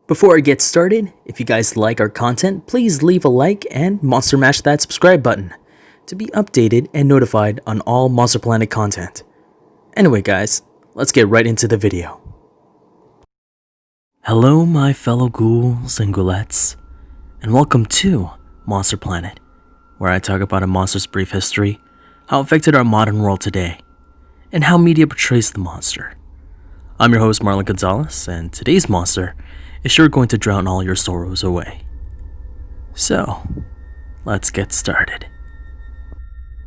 Before I get started, if you guys like our content, please leave a like and monster mash that subscribe button to be updated and notified on all Monster Planet content. Anyway guys, let's get right into the video. Hello my fellow ghouls and ghoulettes, and welcome to Monster Planet, where I talk about a monster's brief history, how it affected our modern world today, and how media portrays the monster. I'm your host Marlon Gonzalez, and today's monster is sure going to drown all your sorrows away. So, let's get started.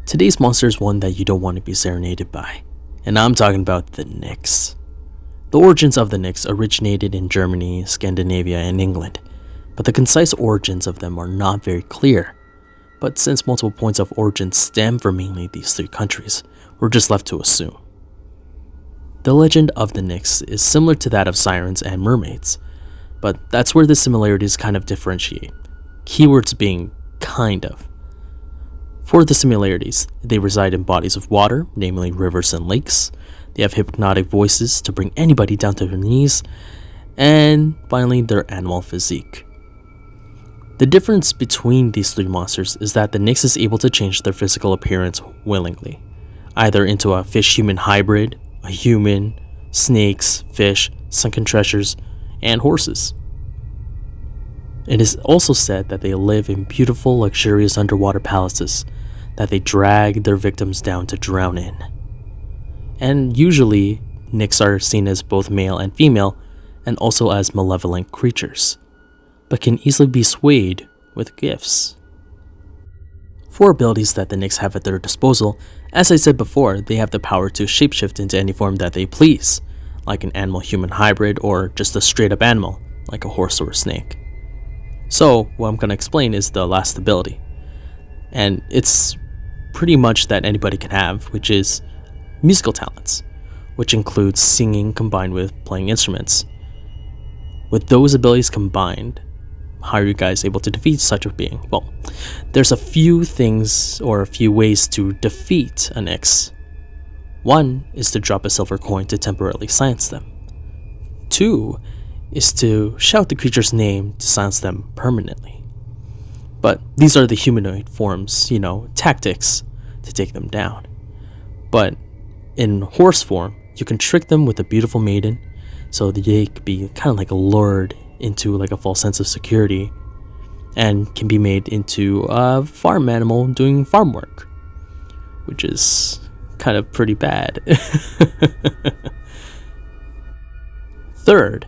Today's monster is one that you don't want to be serenaded by, and I'm talking about the Nix. The origins of the Nix originated in Germany, Scandinavia, and England, but the concise origins of them are not very clear. But since multiple points of origin stem from mainly these three countries, we're just left to assume. The legend of the Nix is similar to that of sirens and mermaids, but that's where the similarities kind of differentiate, keywords being kind of. For the similarities, they reside in bodies of water, namely rivers and lakes. They have hypnotic voices to bring anybody down to their knees, and finally their animal physique. The difference between these three monsters is that the Nix is able to change their physical appearance willingly, either into a fish-human hybrid, a human, snakes, fish, sunken treasures, and horses. It is also said that they live in beautiful, luxurious underwater palaces that they drag their victims down to drown in. And usually, Nix are seen as both male and female, and also as malevolent creatures, but can easily be swayed with gifts. For abilities that the Nix have at their disposal, as I said before, they have the power to shapeshift into any form that they please, like an animal-human hybrid or just a straight-up animal, like a horse or a snake. So, what I'm going to explain is the last ability, and it's pretty much that anybody can have, which is musical talents, which includes singing combined with playing instruments. With those abilities combined, how are you guys able to defeat such a being? Well, there's a few things or a few ways to defeat an Nix. One is to drop a silver coin to temporarily silence them. Two is to shout the creature's name to silence them permanently. But these are the humanoid forms, tactics to take them down. But in horse form, you can trick them with a beautiful maiden so that they can be kind of like lured into like a false sense of security and can be made into a farm animal doing farm work, which is kind of pretty bad. Third,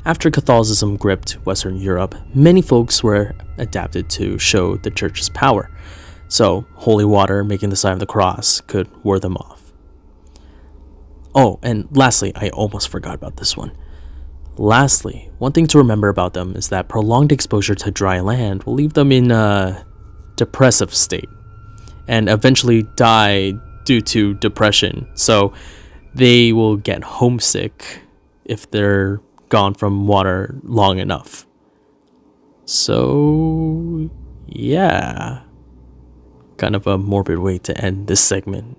after Catholicism gripped Western Europe, many folks were adapted to show the church's power, so holy water making the sign of the cross could ward them off. Oh, and lastly, I almost forgot about this one. Lastly, one thing to remember about them is that prolonged exposure to dry land will leave them in a depressive state and eventually die due to depression, so they will get homesick if they're gone from water long enough. So yeah, kind of a morbid way to end this segment.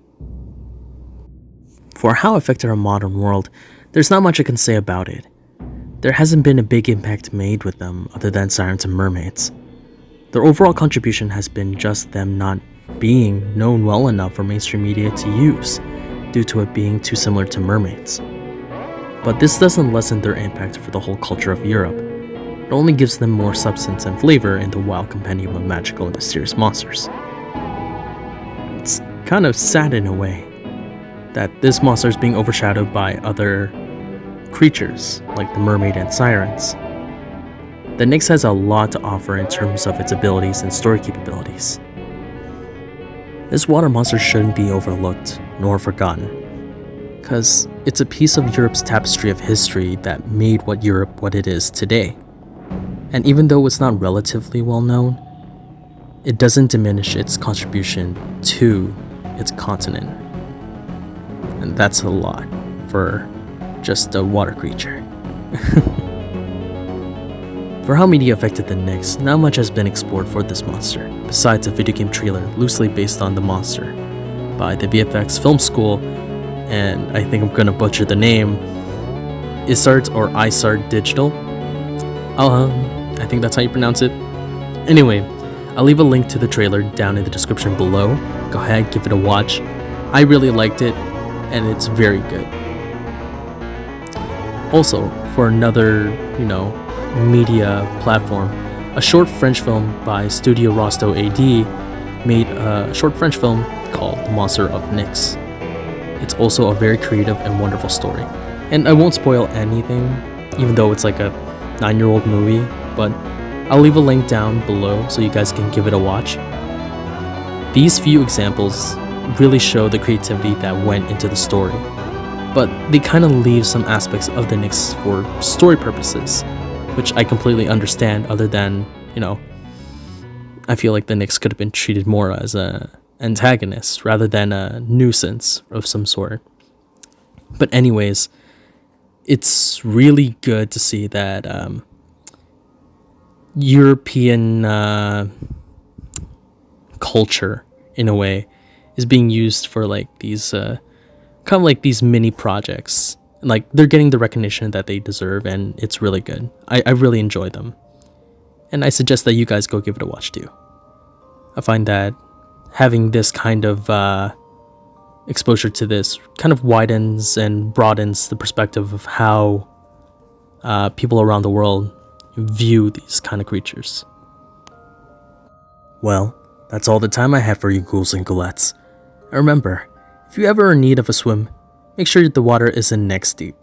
For how it affected our modern world, there's not much I can say about it. There hasn't been a big impact made with them other than sirens and mermaids. Their overall contribution has been just them not being known well enough for mainstream media to use due to it being too similar to mermaids. But this doesn't lessen their impact for the whole culture of Europe. It only gives them more substance and flavor in the wild compendium of magical and mysterious monsters. It's kind of sad in a way that this monster is being overshadowed by other creatures like the mermaid and sirens. The Nix has a lot to offer in terms of its abilities and story capabilities. This water monster shouldn't be overlooked nor forgotten, because it's a piece of Europe's tapestry of history that made Europe what it is today. And even though it's not relatively well known, it doesn't diminish its contribution to its continent. And that's a lot for just a water creature. For how media affected the Nix, not much has been explored for this monster, besides a video game trailer loosely based on the monster by the VFX film school, and I think I'm gonna butcher the name, ISARTDIGITAL. I think that's how you pronounce it. Anyway, I'll leave a link to the trailer down in the description below. Go ahead, give it a watch. I really liked it, and it's very good. Also, for another, media platform, a short French film by Studio Rosto AD made a short French film called The Monster of Nyx. It's also a very creative and wonderful story. And I won't spoil anything, even though it's like a 9-year-old movie, but I'll leave a link down below so you guys can give it a watch. These few examples really show the creativity that went into the story, but they kind of leave some aspects of the Nyx for story purposes, which I completely understand, other than, I feel like the Nyx could have been treated more as a antagonist rather than a nuisance of some sort. But anyways, it's really good to see that European culture, in a way, is being used for like these kind of like these mini projects. Like, they're getting the recognition that they deserve, and it's really good. I really enjoy them, and I suggest that you guys go give it a watch too. I find that having this kind of exposure to this kind of widens and broadens the perspective of how people around the world view these kind of creatures. Well, that's all the time I have for you ghouls and ghoulettes. And remember, if you ever are in need of a swim, make sure the water isn't neck deep.